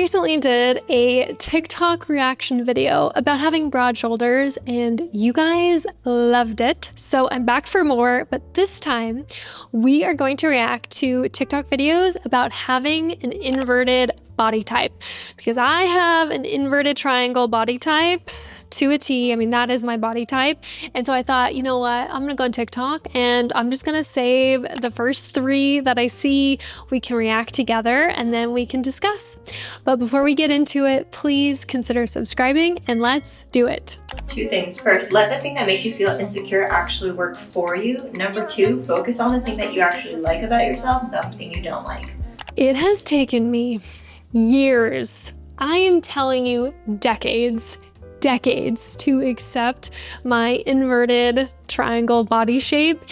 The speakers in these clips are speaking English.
recently did a TikTok reaction video about having broad shoulders and you guys loved it. So I'm back for more, but this time we are going to react to TikTok videos about having an inverted body type, because I have an inverted triangle body type to a T. I mean, that is my body type. And so I thought, you know what, I'm gonna go on TikTok and I'm just gonna save the first 3 that I see. We can react together and then we can discuss. But before we get into it, please consider subscribing and let's do it. 2 things. First, let the thing that makes you feel insecure actually work for you. Number 2, focus on the thing that you actually like about yourself, not the thing you don't like. It has taken me years, I am telling you decades to accept my inverted triangle body shape.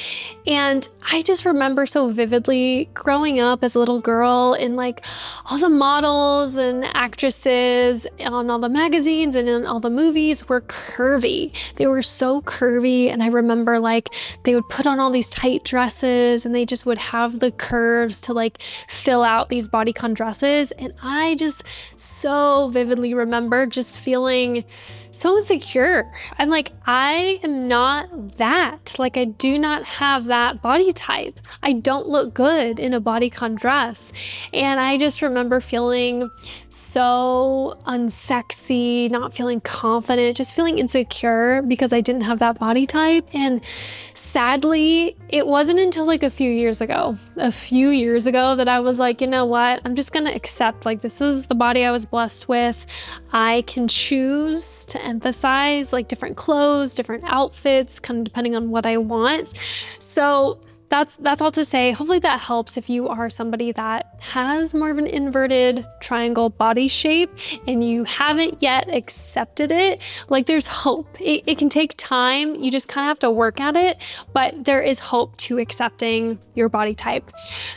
And I just remember so vividly growing up as a little girl in like all the models and actresses on all the magazines and in all the movies were curvy. They were so curvy. And I remember like they would put on all these tight dresses and they just would have the curves to like fill out these bodycon dresses. And I just so vividly remember just feeling so insecure. I'm like, I am not that. Like, I do not have that body type. I don't look good in a bodycon dress. And I just remember feeling so unsexy, not feeling confident, just feeling insecure because I didn't have that body type. And sadly, it wasn't until like a few years ago that I was like, you know what? I'm just gonna accept like this is the body I was blessed with. I can choose to emphasize like different clothes, different outfits, kind of depending on what I want. So that's all to say. Hopefully that helps if you are somebody that has more of an inverted triangle body shape and you haven't yet accepted it. Like, there's hope. It can take time. You just kind of have to work at it, but there is hope to accepting your body type.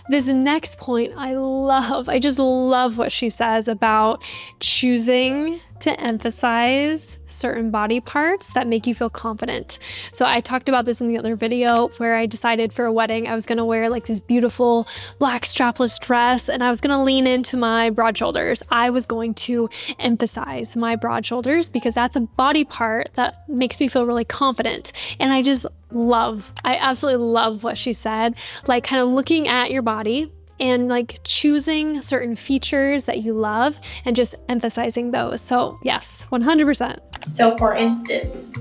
This next point I just love what she says about choosing to emphasize certain body parts that make you feel confident. So I talked about this in the other video where I decided for a wedding I was gonna wear like this beautiful black strapless dress and I was gonna lean into my broad shoulders. I was going to emphasize my broad shoulders because that's a body part that makes me feel really confident. And I absolutely love what she said, like kind of looking at your body and like choosing certain features that you love and just emphasizing those. So yes, 100%. So for instance,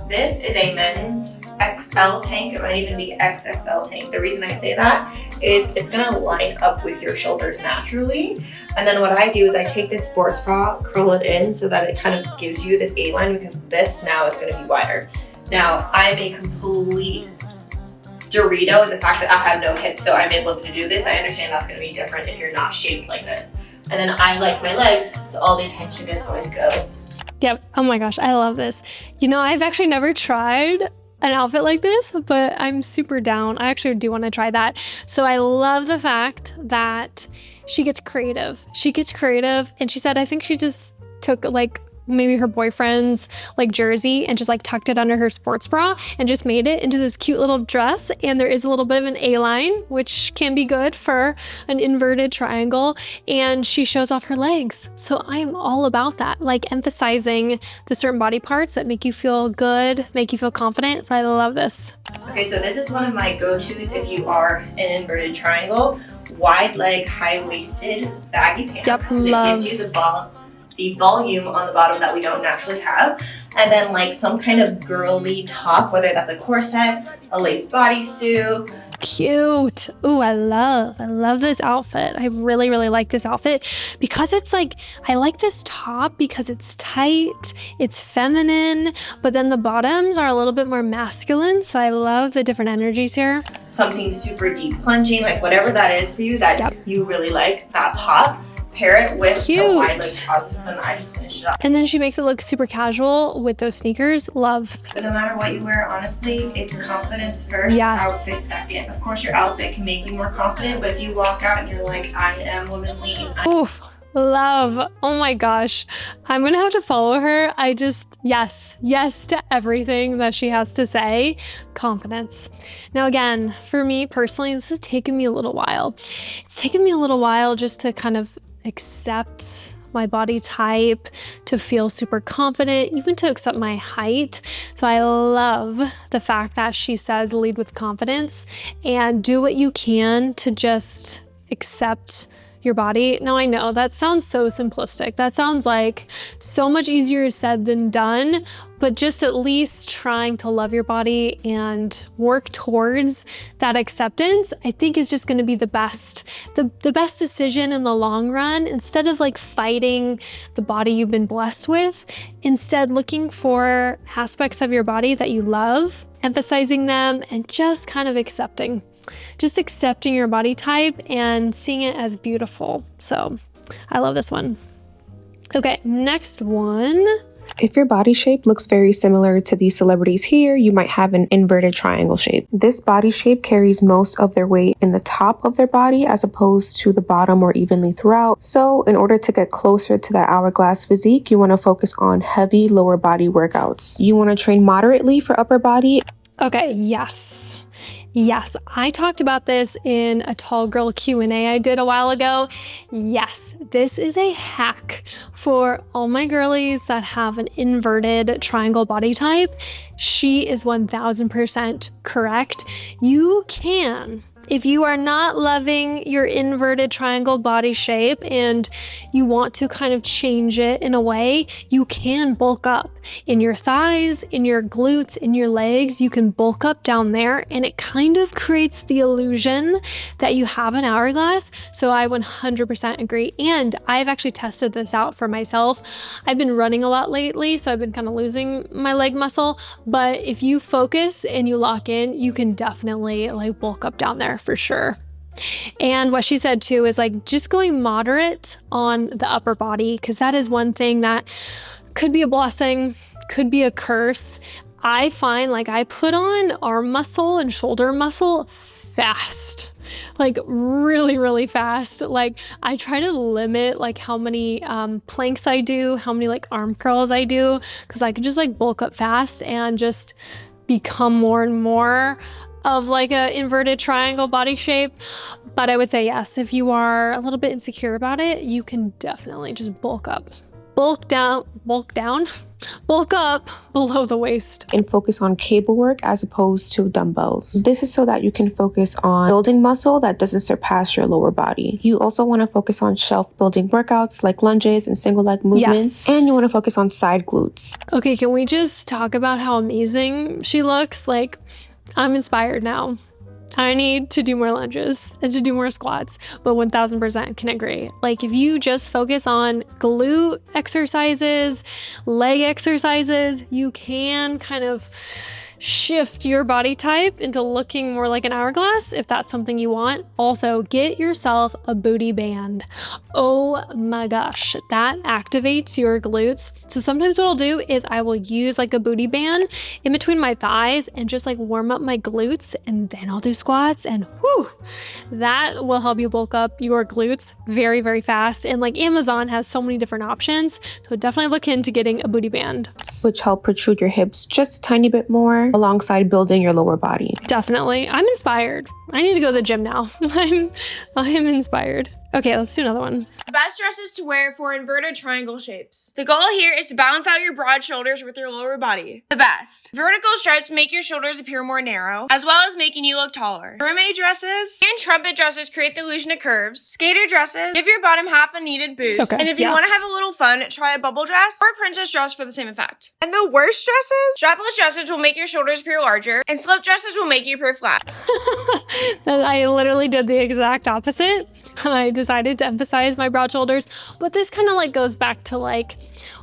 this is a men's XL tank. It might even be XXL tank. The reason I say that is it's gonna line up with your shoulders naturally. And then what I do is I take this sports bra, curl it in so that it kind of gives you this A-line, because this now is gonna be wider. Now, I'm a complete Dorito in the fact that I have no hips, so I'm able to do this. I understand that's going to be different if you're not shaped like this. And then I like my legs, so all the attention is going to go. Yep. Oh my gosh, I love this. You know, I've actually never tried an outfit like this, but I'm super down. I actually do want to try that. So I love the fact that she gets creative. And she said, I think she just took like maybe her boyfriend's like jersey and just like tucked it under her sports bra and just made it into this cute little dress. And there is a little bit of an A-line, which can be good for an inverted triangle. And she shows off her legs. So I am all about that, like emphasizing the certain body parts that make you feel good, make you feel confident. So I love this. Okay, so this is one of my go-tos if you are an inverted triangle. Wide leg, high-waisted, baggy pants. Yep, It gives you the volume on the bottom that we don't naturally have, and then like some kind of girly top, whether that's a corset, a lace bodysuit. Cute. Ooh, I love this outfit. I really like this outfit because it's like, I like this top because it's tight, it's feminine, but then the bottoms are a little bit more masculine. So I love the different energies here. Something super deep plunging, like whatever that is for you that you really like, that top. Pair it with some wide leg trousers, and then I just finish it up. And then she makes it look super casual with those sneakers. Love. But no matter what you wear, honestly, it's confidence first, outfit second. Of course, your outfit can make you more confident, but if you walk out and you're like, I am womanly. Oof. Love. Oh my gosh. I'm gonna have to follow her. I just, yes to everything that she has to say. Confidence. Now again, for me personally, this has taken me a little while. It's taken me a little while just to kind of accept my body type, to feel super confident, even to accept my height. So I love the fact that she says lead with confidence and do what you can to just accept your body. Now I know that sounds so simplistic. That sounds like so much easier said than done, but just at least trying to love your body and work towards that acceptance, I think is just going to be the best decision in the long run. Instead of like fighting the body you've been blessed with, instead looking for aspects of your body that you love, emphasizing them, and just kind of accepting your body type and seeing it as beautiful. So I love this one. Okay, next one. If your body shape looks very similar to these celebrities here, you might have an inverted triangle shape. This body shape carries most of their weight in the top of their body as opposed to the bottom or evenly throughout. So in order to get closer to that hourglass physique, you want to focus on heavy lower body workouts. You want to train moderately for upper body. Okay, yes. Yes, I talked about this in a tall girl Q&A I did a while ago. Yes, this is a hack for all my girlies that have an inverted triangle body type. She is 1000% correct. You can, if you are not loving your inverted triangle body shape and you want to kind of change it in a way, you can bulk up in your thighs, in your glutes, in your legs. You can bulk up down there and it kind of creates the illusion that you have an hourglass. So I 100% agree. And I've actually tested this out for myself. I've been running a lot lately, so I've been kind of losing my leg muscle. But if you focus and you lock in, you can definitely like bulk up down there for sure. And what she said too is like just going moderate on the upper body, because that is one thing that could be a blessing, could be a curse. I find like I put on arm muscle and shoulder muscle fast, like really, really fast. Like I try to limit like how many planks I do, how many like arm curls I do, because I can just like bulk up fast and just become more and more of like a inverted triangle body shape. But I would say yes, if you are a little bit insecure about it, you can definitely just bulk up bulk up below the waist. And focus on cable work as opposed to dumbbells. This is so that you can focus on building muscle that doesn't surpass your lower body. You also want to focus on shelf building workouts like lunges and single leg movements. Yes. And you want to focus on side glutes. Okay, can we just talk about how amazing she looks? Like, I'm inspired now. I need to do more lunges and to do more squats, but 1000% can agree. Like if you just focus on glute exercises, leg exercises, you can kind of shift your body type into looking more like an hourglass if that's something you want. Also, get yourself a booty band. Oh my gosh, that activates your glutes. So sometimes what I'll do is I will use like a booty band in between my thighs and just like warm up my glutes, and then I'll do squats, and whew, that will help you bulk up your glutes very, very fast. And like Amazon has so many different options, so definitely look into getting a booty band. Which help protrude your hips just a tiny bit more alongside building your lower body. Definitely. I'm inspired. I need to go to the gym now. I am inspired. Okay, let's do another one. The best dresses to wear for inverted triangle shapes. The goal here is to balance out your broad shoulders with your lower body. The best. Vertical stripes make your shoulders appear more narrow, as well as making you look taller. Mermaid dresses and trumpet dresses create the illusion of curves. Skater dresses give your bottom half a needed boost. Okay, and if you want to have a little fun, try a bubble dress or a princess dress for the same effect. And the worst dresses? Strapless dresses will make your shoulders appear larger, and slip dresses will make you appear flat. I literally did the exact opposite. I decided to emphasize my broad shoulders, but this kind of like goes back to like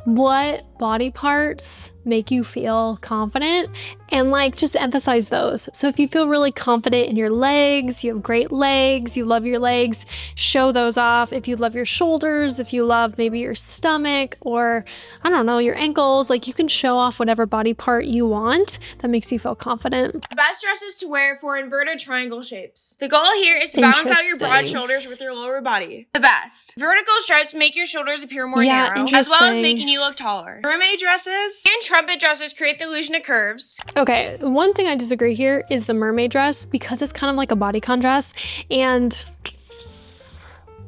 what body parts make you feel confident, and like just emphasize those. So if you feel really confident in your legs, you have great legs, you love your legs, show those off. If you love your shoulders, if you love maybe your stomach or I don't know, your ankles, like you can show off whatever body part you want that makes you feel confident. The best dresses to wear for inverted triangle shapes. The goal here is to balance out your broad shoulders with your lower body. The best. Vertical stripes make your shoulders appear more narrow, as well as making you look taller. Mermaid dresses and trumpet dresses create the illusion of curves. Okay, one thing I disagree here is the mermaid dress, because it's kind of like a bodycon dress, and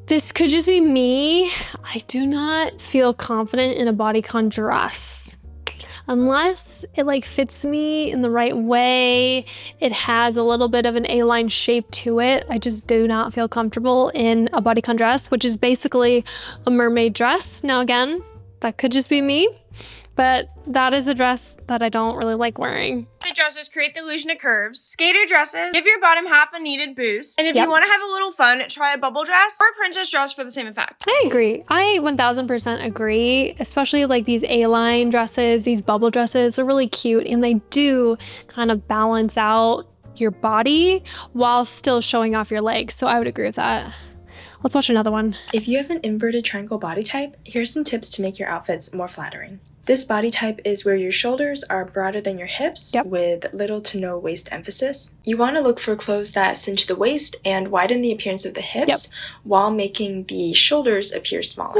This could just be me. I do not feel confident in a bodycon dress. Unless it like fits me in the right way, it has a little bit of an A-line shape to it. I just do not feel comfortable in a bodycon dress, which is basically a mermaid dress. Now again, that could just be me, but that is a dress that I don't really like wearing. Dresses create the illusion of curves. Skater dresses give your bottom half a needed boost. And if Yep. you want to have a little fun, try a bubble dress or a princess dress for the same effect. I agree. I 1000% agree, especially like these A-line dresses, these bubble dresses are really cute and they do kind of balance out your body while still showing off your legs. So I would agree with that. Let's watch another one. If you have an inverted triangle body type, here's some tips to make your outfits more flattering. This body type is where your shoulders are broader than your hips with little to no waist emphasis. You want to look for clothes that cinch the waist and widen the appearance of the hips while making the shoulders appear smaller.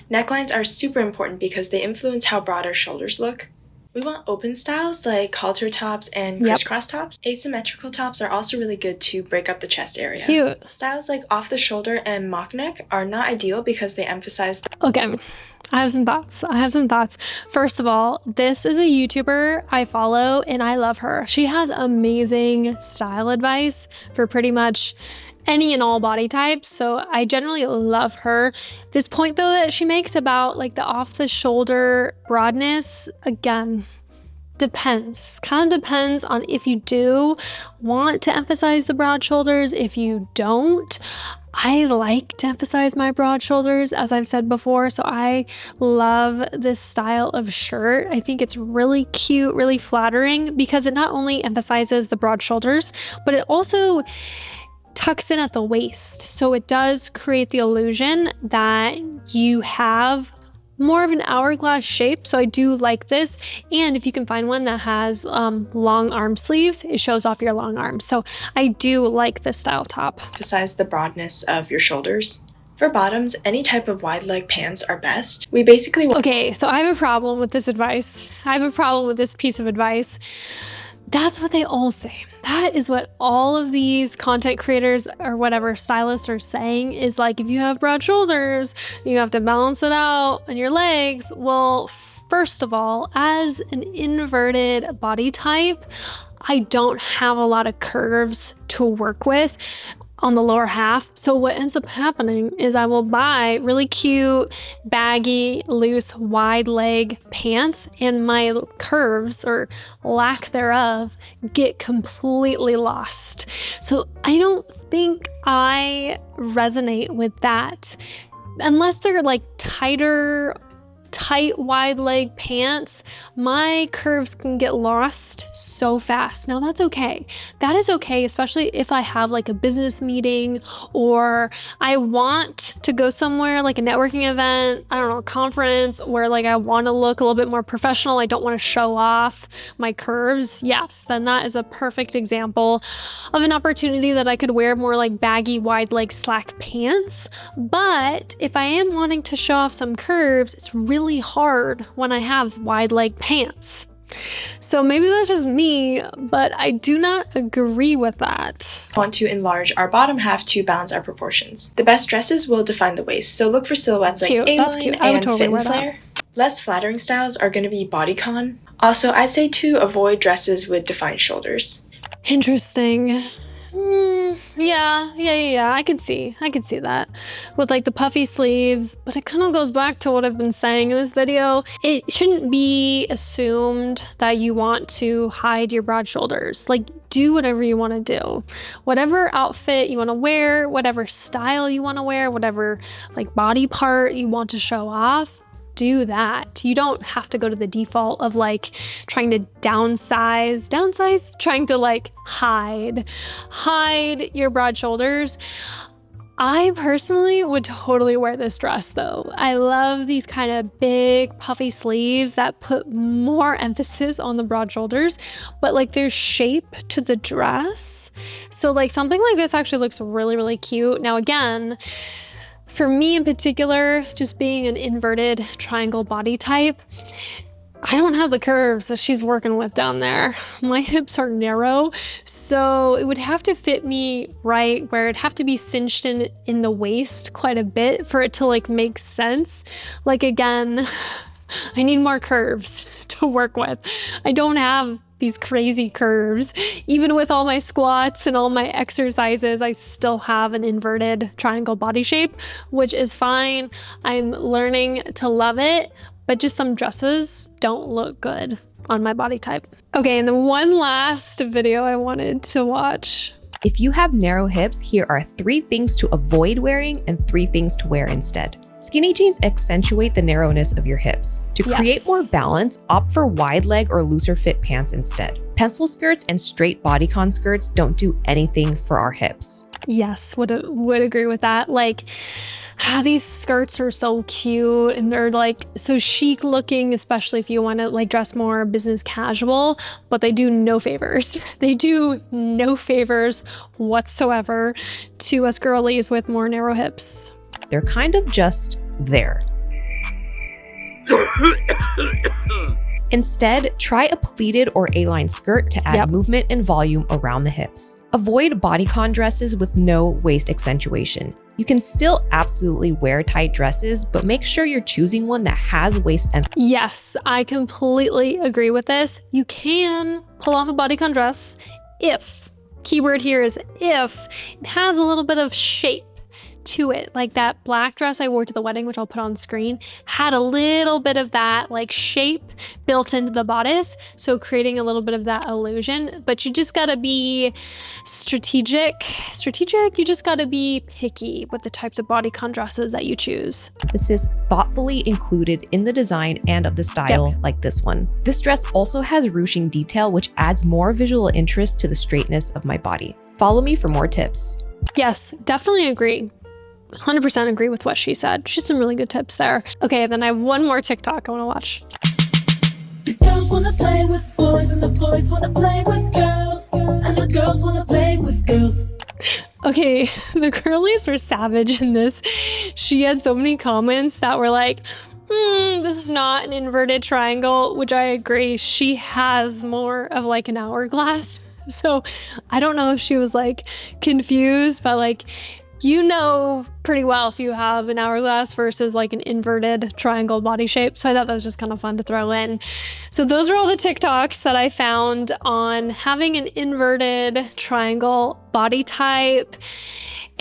Necklines are super important because they influence how broad our shoulders look. We want open styles like halter tops and crisscross tops. Asymmetrical tops are also really good to break up the chest area. Cute. Styles like off the shoulder and mock neck are not ideal because they emphasize Okay, I have some thoughts. First of all, this is a YouTuber I follow and I love her. She has amazing style advice for pretty much any and all body types. So I generally love her. This point though that she makes about like the off the shoulder broadness, again, depends. Kind of depends on if you do want to emphasize the broad shoulders. If you don't, I like to emphasize my broad shoulders, as I've said before. So I love this style of shirt. I think it's really cute, really flattering because it not only emphasizes the broad shoulders, but it also tucks in at the waist. So it does create the illusion that you have more of an hourglass shape. So I do like this. And if you can find one that has long arm sleeves, it shows off your long arms. So I do like this style top. emphasize the broadness of your shoulders. For bottoms, any type of wide leg pants are best. We basically want Okay, so I have a problem with this advice. I have a problem with this piece of advice. That's what they all say. That is what all of these content creators or whatever stylists are saying is like, if you have broad shoulders, you have to balance it out on your legs. Well, first of all, as an inverted body type, I don't have a lot of curves to work with on the lower half. So what ends up happening is I will buy really cute, baggy, loose, wide leg pants and my curves or lack thereof get completely lost. So I don't think I resonate with that unless they're like tight wide leg pants. My curves can get lost so fast. Now that's okay. That is okay, especially if I have like a business meeting or I want to go somewhere like a networking event, I don't know, conference where like I want to look a little bit more professional. I don't want to show off my curves. Yes, then that is a perfect example of an opportunity that I could wear more like baggy wide leg slack pants. But if I am wanting to show off some curves, it's really hard when I have wide leg pants. So maybe that's just me, but I do not agree with that. want to enlarge our bottom half to balance our proportions. The best dresses will define the waist, so look for silhouettes like Cute. That's A-line cute. I would and totally fit and wear that. flare. Less flattering styles are going to be bodycon. Also, I'd say to avoid dresses with defined shoulders. Interesting. Yeah. I could see that with like the puffy sleeves, but it kind of goes back to what I've been saying in this video. It shouldn't be assumed that you want to hide your broad shoulders. Like, do whatever you want to do. Whatever outfit you want to wear, whatever style you want to wear, whatever like body part you want to show off, do that. You don't have to go to the default of like trying to downsize, trying to like hide your broad shoulders. I personally would totally wear this dress though. I love these kind of big puffy sleeves that put more emphasis on the broad shoulders, but like there's shape to the dress. So like something like this actually looks really, really cute. Now again, for me in particular, just being an inverted triangle body type, I don't have the curves that she's working with down there. My hips are narrow, so it would have to fit me right where it'd have to be cinched in the waist quite a bit for it to like make sense. Like again, I need more curves to work with. I don't have these crazy curves. Even with all my squats and all my exercises, I still have an inverted triangle body shape, which is fine. I'm learning to love it, but just some dresses don't look good on my body type. Okay, and then one last video I wanted to watch. If you have narrow hips, here are 3 things to avoid wearing and 3 things to wear instead. Skinny jeans accentuate the narrowness of your hips. To create more balance, opt for wide leg or looser fit pants instead. Pencil skirts and straight bodycon skirts don't do anything for our hips. Yes, would agree with that. Like, these skirts are so cute and they're like so chic looking, especially if you want to like dress more business casual, but they do no favors. They do no favors whatsoever to us girlies with more narrow hips. They're kind of just there. Instead, try a pleated or A-line skirt to add movement and volume around the hips. Avoid bodycon dresses with no waist accentuation. You can still absolutely wear tight dresses, but make sure you're choosing one that has waist emphasis. Yes, I completely agree with this. You can pull off a bodycon dress if, keyword here is if, it has a little bit of shape to it. Like that black dress I wore to the wedding, which I'll put on screen, had a little bit of that like shape built into the bodice, so creating a little bit of that illusion. But you just gotta be strategic. You just gotta be picky with the types of bodycon dresses that you choose. This is thoughtfully included in the design and of the style, like this one. This dress also has ruching detail, which adds more visual interest to the straightness of my body. Follow me for more tips. Yes, definitely agree. 100% agree with what she said. She had some really good tips there. Okay, then I have one more TikTok I want to watch. The girls wanna play with boys and the boys wanna play with girls and the girls wanna play with girls. Okay, the girlies were savage in this. She had so many comments that were like, this is not an inverted triangle, which I agree. She has more of like an hourglass. So I don't know if she was like confused, but like, you know pretty well if you have an hourglass versus like an inverted triangle body shape. So I thought that was just kind of fun to throw in. So those are all the TikToks that I found on having an inverted triangle body type.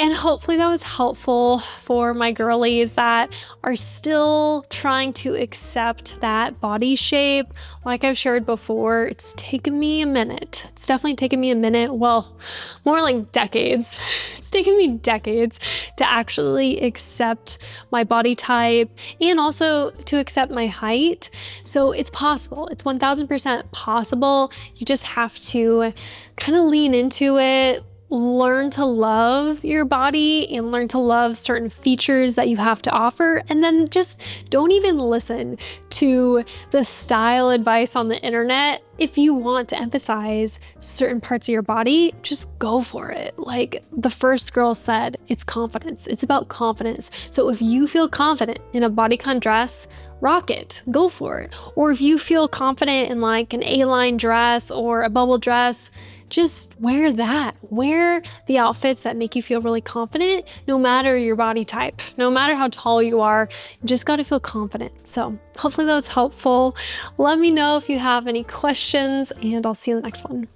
And hopefully that was helpful for my girlies that are still trying to accept that body shape. Like I've shared before, it's taken me a minute. It's definitely taken me a minute. Well, more like decades. It's taken me decades to actually accept my body type and also to accept my height. So it's possible. It's 1000% possible. You just have to kind of lean into it, learn to love your body and learn to love certain features that you have to offer, and then just don't even listen to the style advice on the internet. If you want to emphasize certain parts of your body, just go for it. Like the first girl said, it's confidence. It's about confidence. So if you feel confident in a bodycon dress, rock it, go for it. Or if you feel confident in like an A-line dress or a bubble dress, just wear that. Wear the outfits that make you feel really confident, no matter your body type, no matter how tall you are, you just gotta feel confident. So hopefully that was helpful. Let me know if you have any questions and I'll see you in the next one.